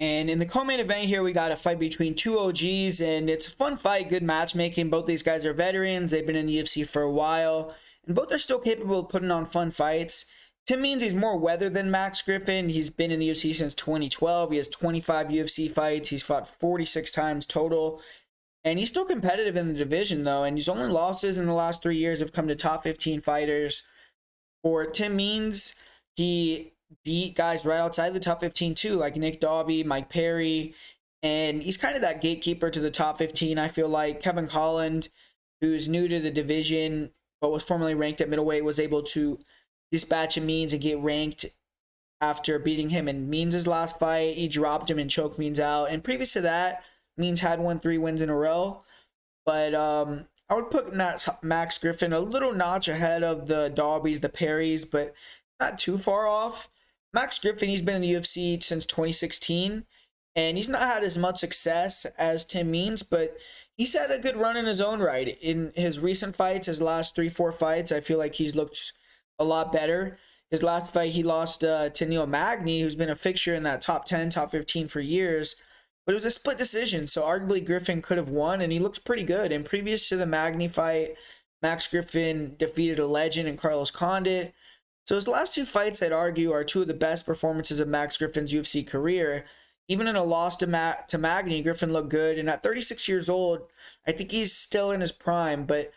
And in the co-main event here, we got a fight between two OGs, and it's a fun fight, good matchmaking. Both these guys are veterans. They've been in the UFC for a while, and both are still capable of putting on fun fights. Tim means he's more weathered than Max Griffin. He's been in the UFC since 2012. He has 25 UFC fights. He's fought 46 times total. And he's still competitive in the division, though. And his only losses in the last 3 years have come to top 15 fighters. For Tim Means, he beat guys right outside the top 15 too, like Nick Dobby, Mike Perry, and he's kind of that gatekeeper to the top 15. I feel like Kevin Holland, who's new to the division but was formerly ranked at middleweight, was able to dispatch a Means and get ranked after beating him in Means' last fight. He dropped him and choked Means out, and previous to that, Means had won 3 wins in a row. But I would put Max Griffin a little notch ahead of the Dobbys, the Perrys, but not too far off. Max Griffin, he's been in the UFC since 2016, and he's not had as much success as Tim Means, but he's had a good run in his own right. In his recent fights, his last 3-4 fights, I feel like he's looked a lot better. His last fight, he lost to Neil Magny, who's been a fixture in that top 10, top 15 for years, but it was a split decision, so arguably Griffin could have won, and he looks pretty good. And previous to the Magny fight, Max Griffin defeated a legend in Carlos Condit. So his last 2 fights, I'd argue, are 2 of the best performances of Max Griffin's UFC career. Even in a loss to Magny, Griffin looked good. And at 36 years old, I think he's still in his prime. But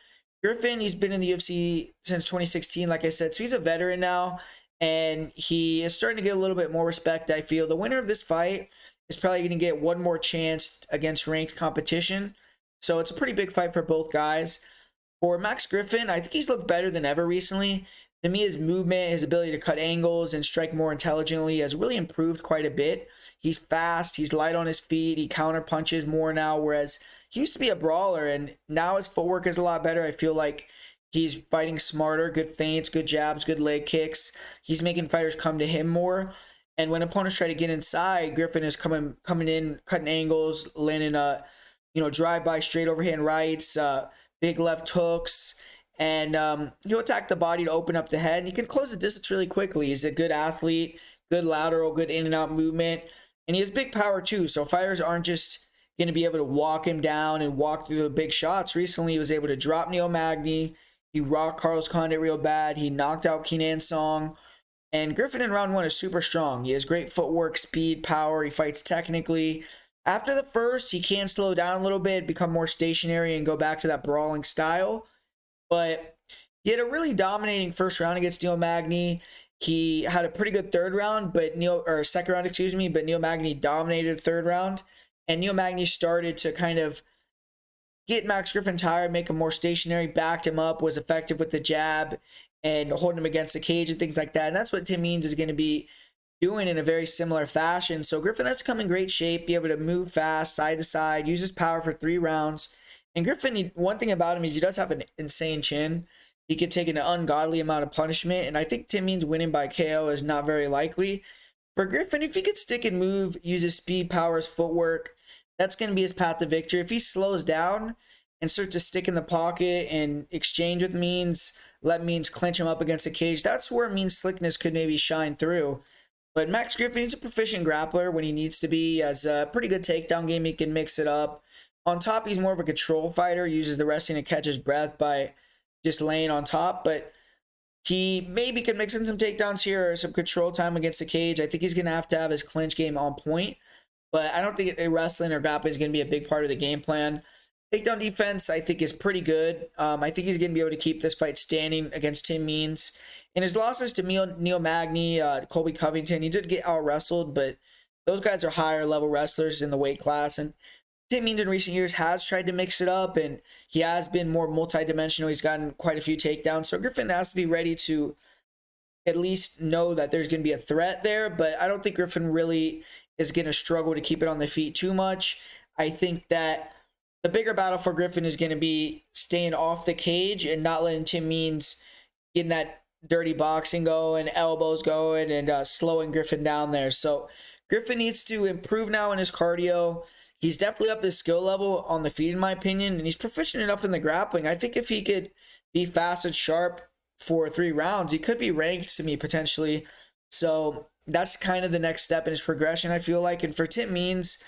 Griffin, he's been in the UFC since 2016, like I said. So he's a veteran now. And he is starting to get a little bit more respect, I feel. The winner of this fight is probably going to get one more chance against ranked competition. So it's a pretty big fight for both guys. For Max Griffin, I think he's looked better than ever recently. To me, his movement, his ability to cut angles and strike more intelligently has really improved quite a bit. He's fast, he's light on his feet, he counter punches more now, whereas he used to be a brawler, and now his footwork is a lot better. I feel like he's fighting smarter, good feints, good jabs, good leg kicks. He's making fighters come to him more. And when opponents try to get inside, Griffin is coming in, cutting angles, landing drive-by straight overhand rights, big left hooks. And he'll attack the body to open up the head, and he can close the distance really quickly. He's a good athlete, good lateral, good in and out movement, and he has big power too. So fighters aren't just going to be able to walk him down and walk through the big shots. Recently, he was able to drop Neil Magny. He rocked Carlos Condit real bad. He knocked out Kenan Song. And Griffin in round 1 is super strong. He has great footwork, speed, power. He fights technically. After the first, he can slow down a little bit, become more stationary, and go back to that brawling style. But he had a really dominating first round against Neil Magny. He had a pretty good second round, but Neil Magny dominated the third round. And Neil Magny started to kind of get Max Griffin tired, make him more stationary, backed him up, was effective with the jab and holding him against the cage and things like that. And that's what Tim Means is going to be doing in a very similar fashion. So Griffin has to come in great shape, be able to move fast, side to side, use his power for 3 rounds. And Griffin, one thing about him is he does have an insane chin. He could take an ungodly amount of punishment, and I think Tim Means winning by KO is not very likely. For Griffin, if he could stick and move, use his speed, power, his footwork, that's going to be his path to victory. If he slows down and starts to stick in the pocket and exchange with Means, let Means clinch him up against the cage, that's where Means' slickness could maybe shine through. But Max Griffin, he's a proficient grappler when he needs to be. He has a pretty good takedown game. He can mix it up. On top, he's more of a control fighter, uses the wrestling to catch his breath by just laying on top, but he maybe can mix in some takedowns here or some control time against the cage. I think he's going to have his clinch game on point, but I don't think wrestling or grappling is going to be a big part of the game plan. Takedown defense, I think, is pretty good. I think he's going to be able to keep this fight standing against Tim Means. In his losses to Neil Magny, Colby Covington, he did get out-wrestled, but those guys are higher-level wrestlers in the weight class, and Tim Means in recent years has tried to mix it up, and he has been more multidimensional. He's gotten quite a few takedowns. So Griffin has to be ready to at least know that there's going to be a threat there, but I don't think Griffin really is going to struggle to keep it on the feet too much. I think that the bigger battle for Griffin is going to be staying off the cage and not letting Tim Means get in that dirty boxing going, elbows going, and slowing Griffin down there. So Griffin needs to improve now in his cardio. He's definitely up his skill level on the feet, in my opinion, and he's proficient enough in the grappling. I think if he could be fast and sharp for 3 rounds, he could be ranked to me potentially So that's kind of the next step in his progression, I feel like. And for Tim Means,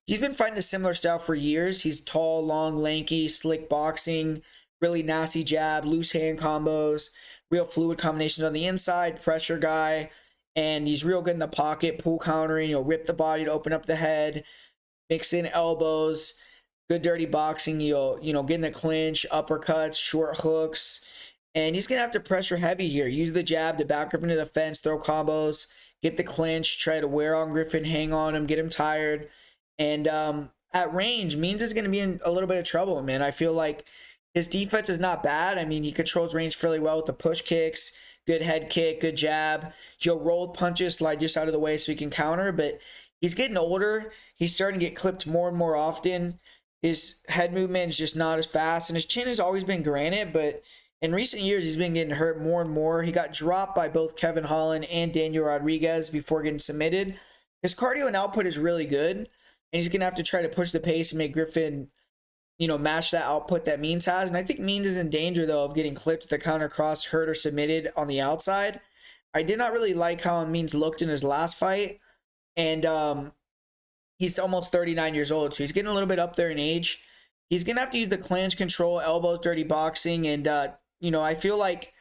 he's been fighting a similar style for years. He's tall, long, lanky, slick boxing, really nasty jab, loose hand combos, real fluid combinations on the inside, pressure guy, and he's real good in the pocket, pull countering. He'll rip the body to open up the head, mix in elbows, good dirty boxing. You'll get in the clinch, uppercuts, short hooks, and he's gonna have to pressure heavy here. Use the jab to back up into the fence, throw combos, get the clinch, try to wear on Griffin, hang on him, get him tired, and at range, Means is gonna be in a little bit of trouble, man. I feel like his defense is not bad. I mean, he controls range fairly well with the push kicks, good head kick, good jab. He'll roll punches, slide just out of the way so he can counter, but he's getting older. He's starting to get clipped more and more often. His head movement is just not as fast, and his chin has always been granite, but in recent years, he's been getting hurt more and more. He got dropped by both Kevin Holland and Daniel Rodriguez before getting submitted. His cardio and output is really good, and he's going to have to try to push the pace and make Griffin, match that output that Means has. And I think Means is in danger, though, of getting clipped with the counter cross, hurt, or submitted on the outside. I did not really like how Means looked in his last fight, and he's almost 39 years old, so he's getting a little bit up there in age. He's going to have to use the clinch control, elbows, dirty boxing, and, I feel like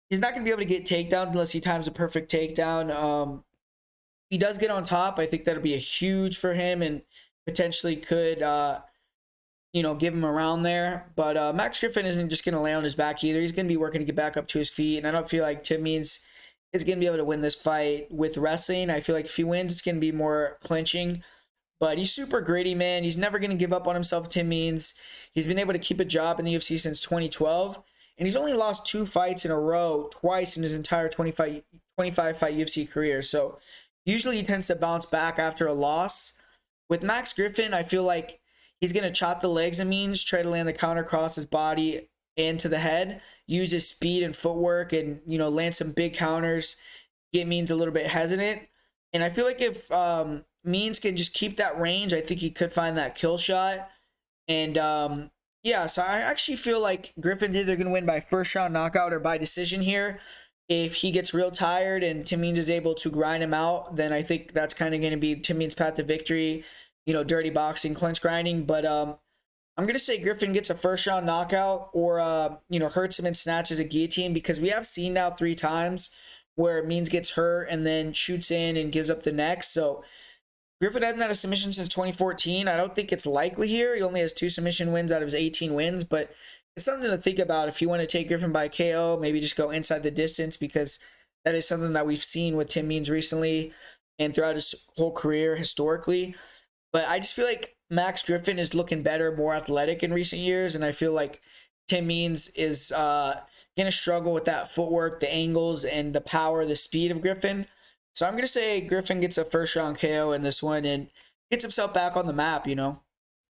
he's not going to be able to get takedowns unless he times a perfect takedown. He does get on top. I think that'll be a huge for him and potentially could, give him around there. But Max Griffin isn't just going to lay on his back either. He's going to be working to get back up to his feet, and I don't feel like Tim Means is going to be able to win this fight with wrestling. I feel like if he wins, it's going to be more clinching. But he's super gritty, man. He's never going to give up on himself, Tim Means. He's been able to keep a job in the UFC since 2012. And he's only lost 2 fights in a row, twice in his entire 25 fight UFC career. So usually he tends to bounce back after a loss. With Max Griffin, I feel like he's going to chop the legs of Means, try to land the counter across his body and to the head, use his speed and footwork, and, land some big counters, get Means a little bit hesitant. And I feel like if Means can just keep that range, I think he could find that kill shot. And so I actually feel like Griffin's either going to win by first round knockout or by decision here. If he gets real tired and Tim Means is able to grind him out, then I think that's kind of going to be Tim Means' path to victory. Dirty boxing, clinch grinding. But I'm going to say Griffin gets a first round knockout or, hurts him and snatches a guillotine, because we have seen now 3 times where Means gets hurt and then shoots in and gives up the next. So Griffin hasn't had a submission since 2014. I don't think it's likely here. He only has 2 submission wins out of his 18 wins, but it's something to think about. If you want to take Griffin by KO, maybe just go inside the distance, because that is something that we've seen with Tim Means recently and throughout his whole career historically. But I just feel like Max Griffin is looking better, more athletic in recent years, and I feel like Tim Means is going to struggle with that footwork, the angles, and the power, the speed of Griffin. So I'm going to say Griffin gets a first round KO in this one and gets himself back on the map,